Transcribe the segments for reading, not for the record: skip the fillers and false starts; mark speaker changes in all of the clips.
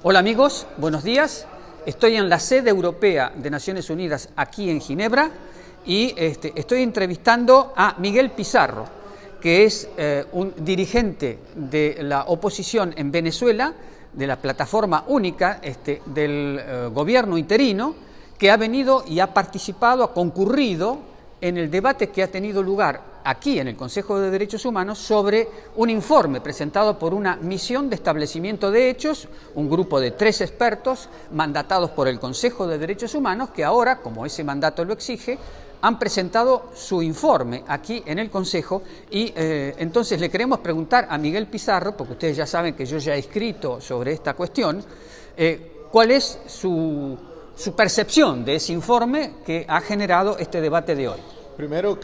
Speaker 1: Hola amigos, buenos días. Estoy en la sede europea de Naciones Unidas aquí en Ginebra y estoy entrevistando a Miguel Pizarro, que es un dirigente de la oposición en Venezuela, de la plataforma única del gobierno interino, que ha venido y ha participado, ha concurrido en el debate que ha tenido lugar aquí en el Consejo de Derechos Humanos sobre un informe presentado por una misión de establecimiento de hechos, un grupo de 3 expertos mandatados por el Consejo de Derechos Humanos que ahora, como ese mandato lo exige, han presentado su informe aquí en el Consejo y entonces le queremos preguntar a Miguel Pizarro, porque ustedes ya saben que yo ya he escrito sobre esta cuestión, cuál es su percepción de ese informe que ha generado este debate de hoy.
Speaker 2: Primero,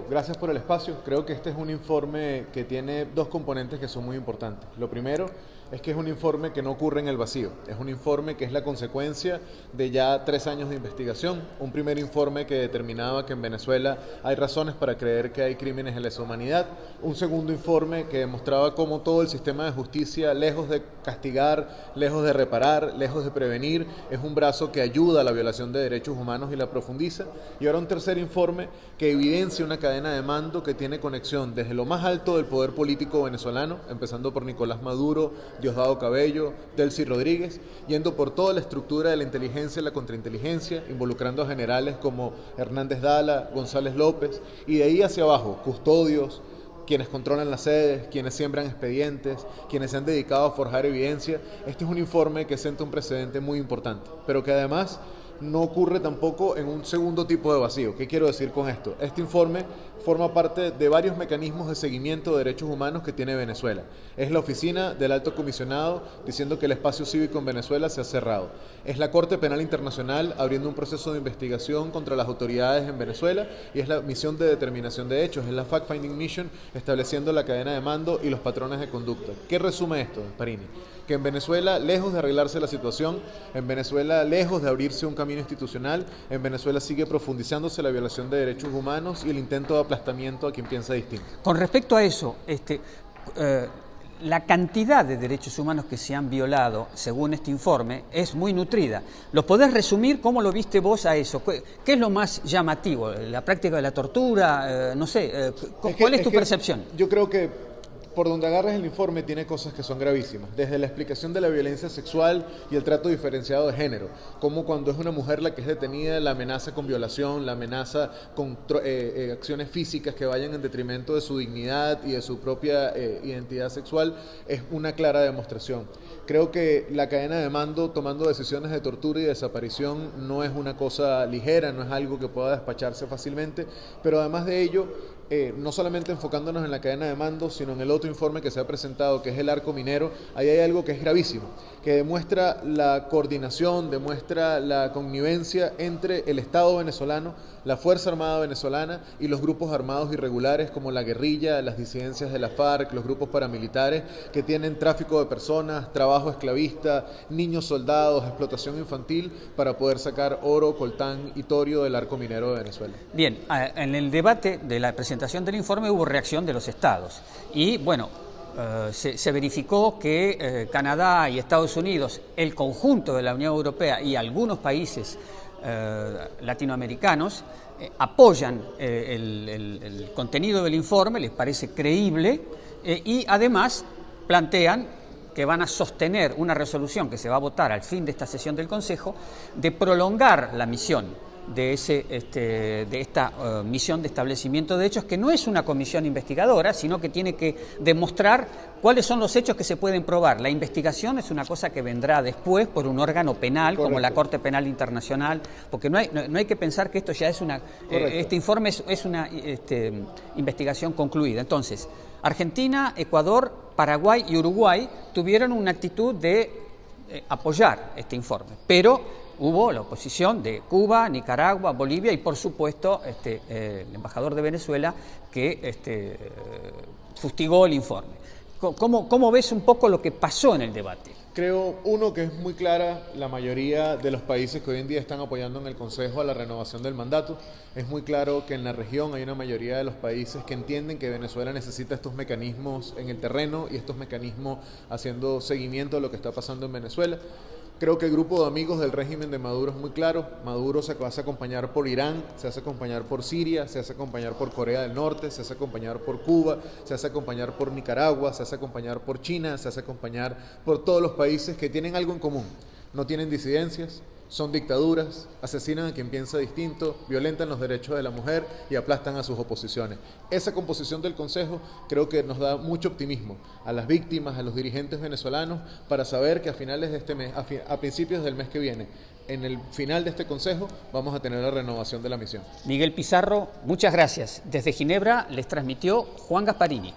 Speaker 2: gracias por el espacio, creo que este es un informe que tiene 2 componentes que son muy importantes. Lo primero es que es un informe que no ocurre en el vacío, es un informe que es la consecuencia de ya 3 años de investigación, un primer informe que determinaba que en Venezuela hay razones para creer que hay crímenes de lesa humanidad, un segundo informe que demostraba cómo todo el sistema de justicia, lejos de castigar, lejos de reparar, lejos de prevenir, es un brazo que ayuda a la violación de derechos humanos y la profundiza, y ahora un tercer informe que evidencia una cadena de mando que tiene conexión desde lo más alto del poder político venezolano, empezando por Nicolás Maduro, Diosdado Cabello, Delcy Rodríguez, yendo por toda la estructura de la inteligencia y la contrainteligencia, involucrando a generales como Hernández Dala, González López, y de ahí hacia abajo, custodios, quienes controlan las sedes, quienes siembran expedientes, quienes se han dedicado a forjar evidencia. Este es un informe que sienta un precedente muy importante, pero que además no ocurre tampoco en un segundo tipo de vacío. ¿Qué quiero decir con esto? Este informe forma parte de varios mecanismos de seguimiento de derechos humanos que tiene Venezuela. Es la oficina del Alto Comisionado diciendo que el espacio cívico en Venezuela se ha cerrado. Es la Corte Penal Internacional abriendo un proceso de investigación contra las autoridades en Venezuela y es la misión de determinación de hechos, es la Fact Finding Mission estableciendo la cadena de mando y los patrones de conducta. ¿Qué resume esto, Parini? Que en Venezuela, lejos de arreglarse la situación, en Venezuela, lejos de abrirse un camino institucional, en Venezuela sigue profundizándose la violación de derechos humanos y el intento de aplastamiento a quien piensa distinto.
Speaker 1: Con respecto a eso, la cantidad de derechos humanos que se han violado, según este informe, es muy nutrida. ¿Lo podés resumir? ¿Cómo lo viste vos a eso? ¿Qué es lo más llamativo? ¿La práctica de la tortura? No sé, ¿cuál es tu percepción?
Speaker 2: Yo creo que por donde agarres el informe tiene cosas que son gravísimas, desde la explicación de la violencia sexual y el trato diferenciado de género, como cuando es una mujer la que es detenida, la amenaza con violación, la amenaza con acciones físicas que vayan en detrimento de su dignidad y de su propia identidad sexual, es una clara demostración. Creo que la cadena de mando tomando decisiones de tortura y desaparición no es una cosa ligera, no es algo que pueda despacharse fácilmente, pero además de ello, no solamente enfocándonos en la cadena de mando, sino en el otro informe que se ha presentado, que es el arco minero, ahí hay algo que es gravísimo, que demuestra la coordinación, demuestra la connivencia entre el Estado venezolano, la Fuerza Armada venezolana y los grupos armados irregulares como la guerrilla, las disidencias de la FARC, los grupos paramilitares que tienen tráfico de personas, trabajo esclavista, niños soldados, explotación infantil para poder sacar oro, coltán y torio del arco minero de Venezuela.
Speaker 1: Bien, en el debate de la presentación del informe hubo reacción de los estados y bueno, se verificó que Canadá y Estados Unidos, el conjunto de la Unión Europea y algunos países latinoamericanos apoyan el contenido del informe, les parece creíble y además plantean que van a sostener una resolución que se va a votar al fin de esta sesión del Consejo de prolongar la misión de esta misión de establecimiento de hechos, que no es una comisión investigadora, sino que tiene que demostrar cuáles son los hechos que se pueden probar. La investigación es una cosa que vendrá después por un órgano penal, correcto, como la Corte Penal Internacional, porque no hay que pensar que esto ya es este informe es una investigación concluida. Entonces, Argentina, Ecuador, Paraguay y Uruguay tuvieron una actitud de apoyar este informe, pero hubo la oposición de Cuba, Nicaragua, Bolivia y por supuesto el embajador de Venezuela que fustigó el informe. ¿Cómo ves un poco lo que pasó en el debate?
Speaker 2: Creo, uno, que es muy clara la mayoría de los países que hoy en día están apoyando en el Consejo a la renovación del mandato. Es muy claro que en la región hay una mayoría de los países que entienden que Venezuela necesita estos mecanismos en el terreno y estos mecanismos haciendo seguimiento de lo que está pasando en Venezuela. Creo que el grupo de amigos del régimen de Maduro es muy claro. Maduro se hace acompañar por Irán, se hace acompañar por Siria, se hace acompañar por Corea del Norte, se hace acompañar por Cuba, se hace acompañar por Nicaragua, se hace acompañar por China, se hace acompañar por todos los países que tienen algo en común. No tienen disidencias, son dictaduras, asesinan a quien piensa distinto, violentan los derechos de la mujer y aplastan a sus oposiciones. Esa composición del Consejo creo que nos da mucho optimismo a las víctimas, a los dirigentes venezolanos, para saber que a finales de este mes, a principios del mes que viene, en el final de este Consejo, vamos a tener la renovación de la misión.
Speaker 1: Miguel Pizarro, muchas gracias. Desde Ginebra les transmitió Juan Gasparini.